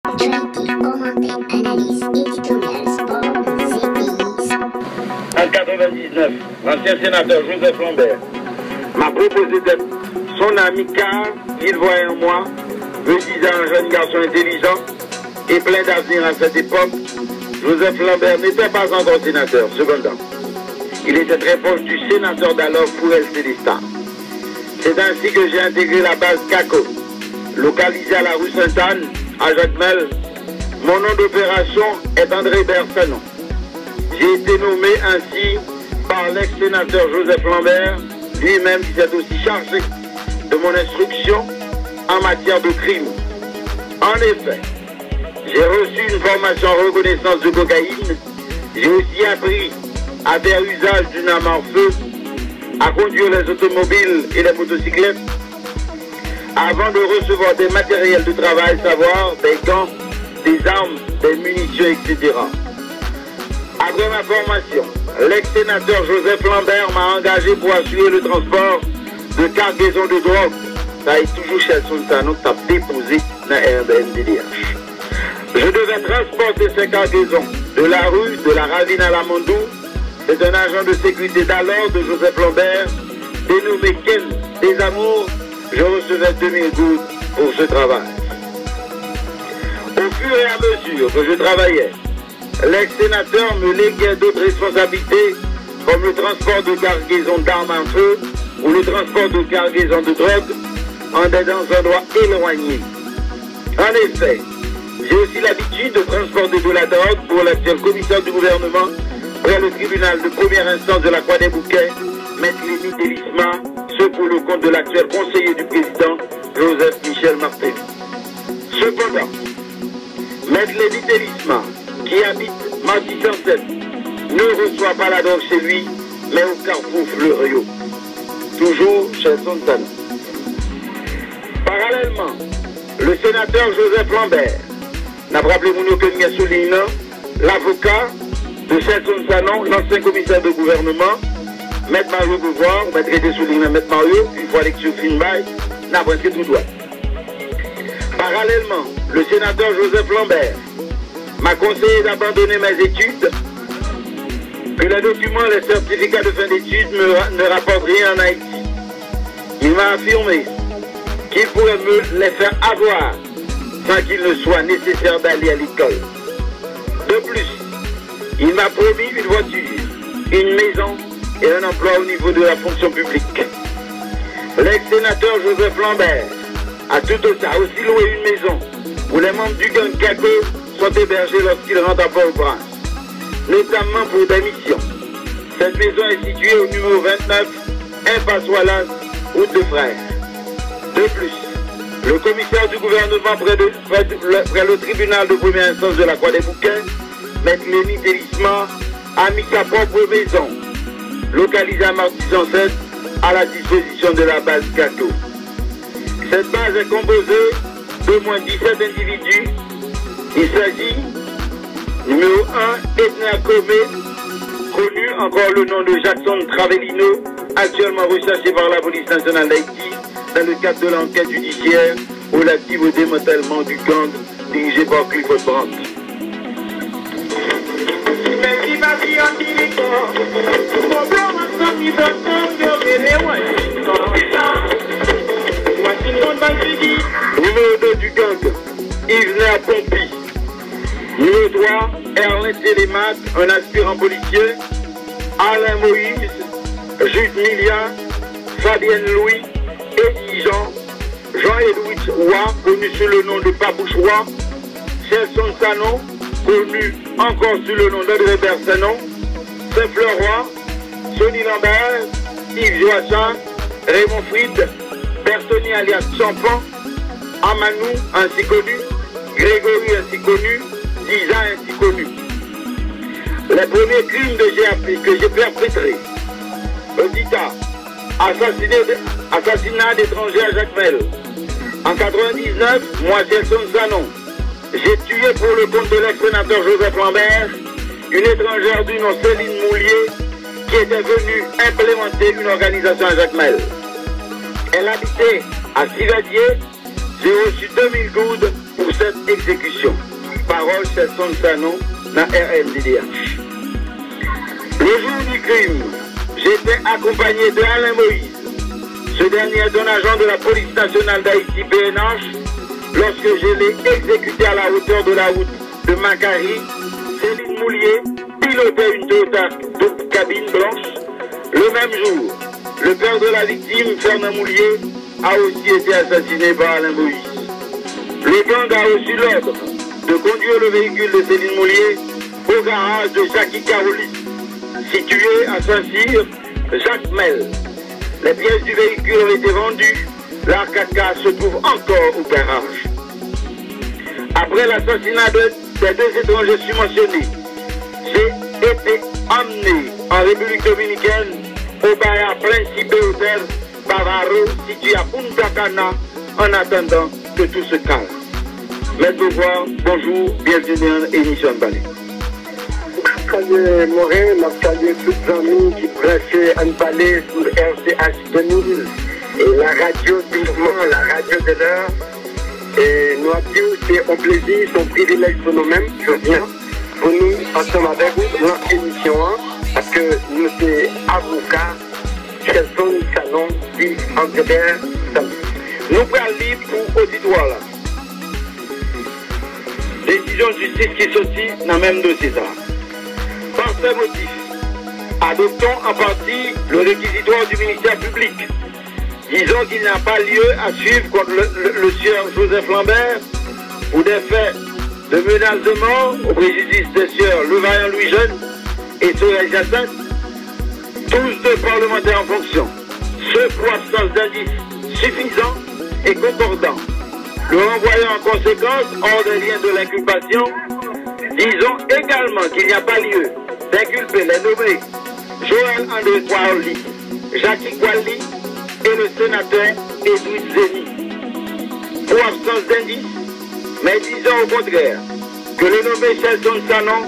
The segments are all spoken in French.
Traité, commenté, analyse, éditorial, sport, CPI. En 99, l'ancien sénateur Joseph Lambert m'a proposé d'être son ami car il voyait en moi, me disant un jeune garçon intelligent et plein d'avenir à cette époque. Joseph Lambert n'était pas encore sénateur, cependant. Il était très proche du sénateur d'alors, Fourel Célestin. C'est ainsi que j'ai intégré la base CACO, localisée à la rue Sainte-Anne, à Jacmel. Mon nom d'opération est André Bersanon. J'ai été nommé ainsi par l'ex-sénateur Joseph Lambert, lui-même qui s'est aussi chargé de mon instruction en matière de crime. En effet, j'ai reçu une formation en reconnaissance de cocaïne. J'ai aussi appris à faire usage d'une arme en feu, à conduire les automobiles et les motocyclettes, avant de recevoir des matériels de travail, savoir des gants, des armes, des munitions, etc. Après ma formation, l'ex-sénateur Joseph Lambert m'a engagé pour assurer le transport de cargaison de drogue. Ça est toujours chez Sontano, ça a déposé dans RBNDDH. Je devais transporter ces cargaisons de la rue, de la ravine à la Mondou. C'est un agent de sécurité d'alors de Joseph Lambert, dénommé Ken des Amours. Je recevais 2000 gouttes pour ce travail. Au fur et à mesure que je travaillais, l'ex-sénateur me léguait d'autres responsabilités comme le transport de cargaison d'armes à feu ou le transport de cargaison de drogue en des endroits éloignés. En effet, j'ai aussi l'habitude de transporter de la drogue pour l'actuel commissaire du gouvernement près le tribunal de première instance de la Croix des Bouquets, Maître Lémy Delisma, ce pour le compte de l'actuel conseiller du président Joseph Michel Martelly. Cependant, Maître Lémy Delisma, qui habite Marty 107, ne reçoit pas la drogue chez lui, mais au carrefour Fleurio, toujours chez Sontano. Parallèlement, le sénateur Joseph Lambert n'a pas rappelé mon que souligne l'avocat de Saint-Sanon, l'ancien commissaire de gouvernement, Maître Mario Beauvoir, Maître de souligner Maître Mario, une fois l'élection fin bail, n'a pas pris tout droit. Parallèlement, le sénateur Joseph Lambert m'a conseillé d'abandonner mes études, que les documents, les certificats de fin d'études ne rapportent rien en Haïti. Il m'a affirmé qu'il pourrait me les faire avoir sans qu'il ne soit nécessaire d'aller à l'école. De plus, il m'a promis une voiture, une maison et un emploi au niveau de la fonction publique. L'ex-sénateur Joseph Lambert a tout aussi loué une maison où les membres du gang CACO sont hébergés lorsqu'ils rentrent à Port-au-Prince, notamment pour des missions. Cette maison est située au numéro 29, Impasse Wallace, route de Frères. De plus, le commissaire du gouvernement près le tribunal de première instance de la Croix des Bouquets, Maître Lémy Delisma, a mis sa propre maison, localisée à Marty 107, à la disposition de la base CACO. Cette base est composée d'au moins 17 individus. Il s'agit, numéro 1, Edna Comé, connu encore le nom de Jackson Travellino, actuellement recherché par la police nationale d'Haïti dans le cadre de l'enquête judiciaire relative au démantèlement du gang dirigé par Clifford Brandt. Numéro 2 du gang, Yves Pompi. Numéro 3, Erlin Télémat, un aspirant policier. Alain Moïse, Jude Milia, Fabienne Louis, Eddie Jean-Edouard Roy, connu sous le nom de Papouche Roy, Chelson Sanon, connu encore sous le nom d'André Bersanon, Saint-Fleur Roy, Sonny Lambert, Yves Joachim, Raymond Fried, Bertoni alias Champan, Amanou ainsi connu, Grégory ainsi connu, Lisa ainsi connu. Les premiers crimes que j'ai perpétrés, Odita, assassinat d'étrangers à Jacmel. En 99, moi, Chelson Sanon, j'ai tué pour le compte de l'ex-sénateur Joseph Lambert une étrangère du nom Céline Moulier qui était venue implémenter une organisation à Jacmel. Elle habitait à Sivadier. J'ai reçu 2000 goudes pour cette exécution. Parole Chelson Sanon dans RNDDH. Le jour du crime, j'étais accompagné de Alain Moïse. Ce dernier est un agent de la police nationale d'Haïti PNH. Lorsque je l'ai exécuté à la hauteur de la route de Macari, Céline Moulier pilotait une Toyota de cabine blanche. Le même jour, le père de la victime, Fernand Moulier, a aussi été assassiné par Alain Moïse. Le gang a reçu l'ordre de conduire le véhicule de Céline Moulier au garage de Jackie Caroli, situé à Saint-Cyr, Jacques Mel. Les pièces du véhicule ont été vendues. L'Arcaca se trouve encore au garage. Après l'assassinat des deux étrangers subventionnés, j'ai été emmené en République dominicaine au Bahia Principe Hotel Bavaro, situé à Punta Cana, en attendant que tout se calme. Maître Beauvoir, bonjour, bienvenue dans l'émission de Balai. Salut Morin, je salue tous les amis qui prêchent en Balai sur RCH 2000 et la radio du mouvement, la radio de l'heure. Et nous avons c'est un plaisir, c'est un privilège pour nous-mêmes, je viens pour nous ensemble avec vous dans l'émission parce que nous sommes avocats, Chelson Sanon, qui André. Nous prenons libre pour auditoire là. Décision de justice qui sortit dans le même dossier ça. Par ce motif, adoptons en partie le réquisitoire du ministère public. Disons qu'il n'y a pas lieu à suivre contre le sieur Joseph Lambert pour des faits de menace de mort au préjudice des sieurs Levaillant Louis Jeune et Sorel Jacinthe, tous deux parlementaires en fonction, ce pour absence d'indices suffisants et concordants. Le renvoyant en conséquence hors des liens de l'inculpation, disons également qu'il n'y a pas lieu d'inculper les nommés Joël André Kouali, Jackie Kouali et le sénateur Edwin Zeni. Pour absence d'indices, mais disons au contraire que le nommé Chelson Sanon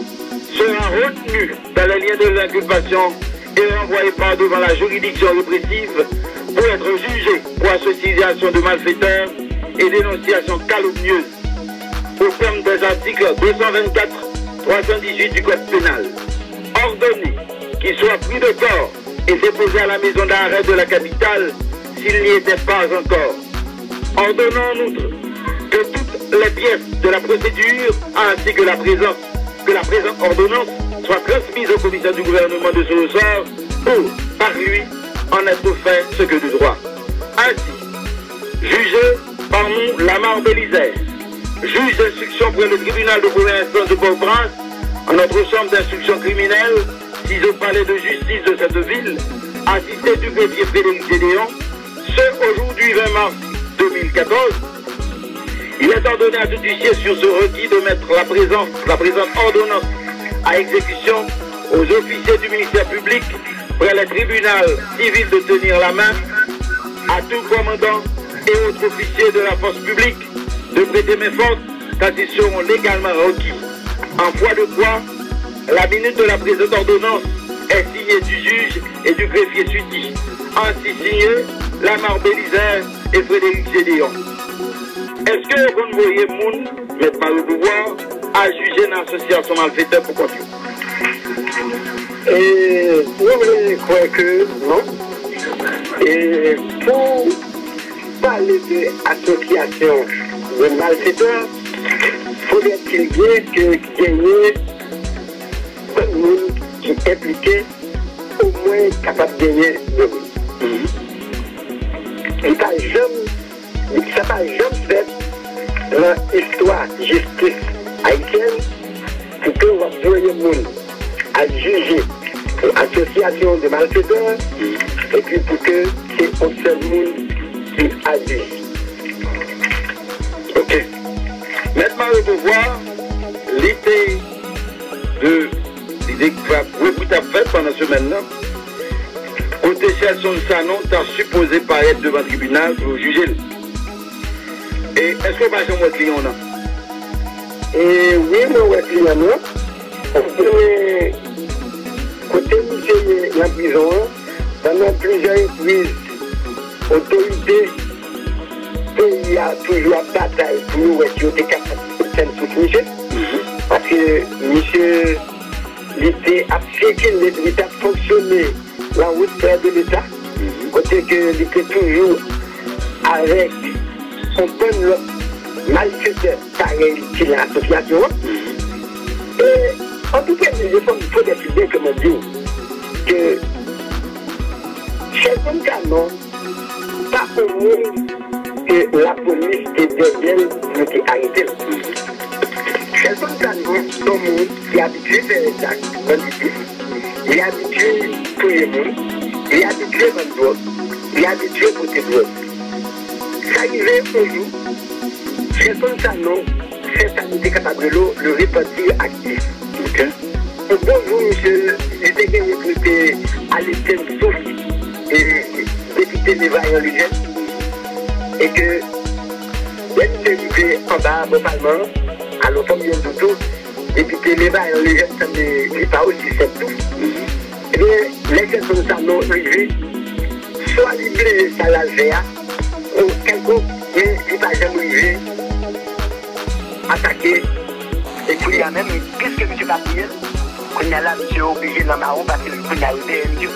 sera retenu dans les liens de l'inculpation et renvoyé par devant la juridiction répressive pour être jugé pour association de malfaiteurs et dénonciation calomnieuse au terme des articles 224, 318 du Code pénal. Ordonné qu'il soit pris de corps et déposé à la maison d'arrêt de la capitale s'il n'y était pas encore. Ordonnons en outre que toutes les pièces de la procédure ainsi que la présente ordonnance soient transmises au commissaire du gouvernement de ce ressort pour, par lui, en être fait ce que de droit. Ainsi, jugé par nous Lamar Bélisère, juge d'instruction pour le tribunal de première instance de Port-au-Prince, en notre chambre d'instruction criminelle, 6 au palais de justice de cette ville, assisté du greffier Frédéric Gédéon, ce aujourd'hui 20 mars 2014, il est ordonné à tout huissier sur ce requis de mettre la présente ordonnance à exécution aux officiers du ministère public près le tribunal civil de tenir la main à tout commandant et autres officiers de la force publique de prêter main forte quand ils seront légalement requis. En foi de quoi, la minute de la présente ordonnance est signée du juge et du greffier suivi. Ainsi signé, Lamar Bélisère et Frédéric Gédéon. Est-ce que vous voyez Moun, mettre par le pouvoir, à juger dans l'association malfaiteur pour continuer? Et nous croyons que non. Et pour parler d'association de malfaiteurs, il faudrait-il bien que gagner un monde qui est impliqué, au moins capable de gagner le monde. Ça n'a jamais fait dans l'histoire de justice haïtienne pour que vous voyez le monde à juger pour association de malfaiteurs et puis pour que c'est un seul monde qui agit. Ok. Maintenant, le pouvoir, l'idée que vous avez fait pendant ce semaine-là, côté Chelson Sanon, t'as supposé paraître devant le tribunal pour juger. Et est-ce que vous avez un client là? Et oui, mon client là, côté monsieur la prison, pendant plusieurs reprises, autorités pays a toujours une bataille pour nous être capable de faire sous monsieur. Parce que monsieur, l'État a fonctionné la route de l'État, côté que il était toujours avec son bon malfaiteur pareil qu'il a l'association. Et en tout cas, il faut décider, comme on dit, que chez un canon, pas au monde que la police est derrière pour qui arrêter. Chez un canon, c'est un monde qui est habitué à faire des actes banditifs, il est habitué à tuer les monde, il est habitué à vendre drogue, il est habitué à porter drogue. Ça arrivait un jour, chez un canon, c'est ça qui était capable de le répartir actif. Un bon jour, monsieur, j'étais gagné pour aller faire une souffle et député des vaillants légers. Et que, député en bas au Parlement, à l'automne de tout, député les vaillants légers, ça n'est pas aussi simple. Eh bien, les questions de ça n'ont arrivé, soit libéré ça la GA, ou quelqu'un qui ne va jamais arriver, attaquer. Et puis, il y a même, qu'est-ce que M. Papier? On a là, monsieur obligé dans ma roue parce que le coup d'arriver, monsieur,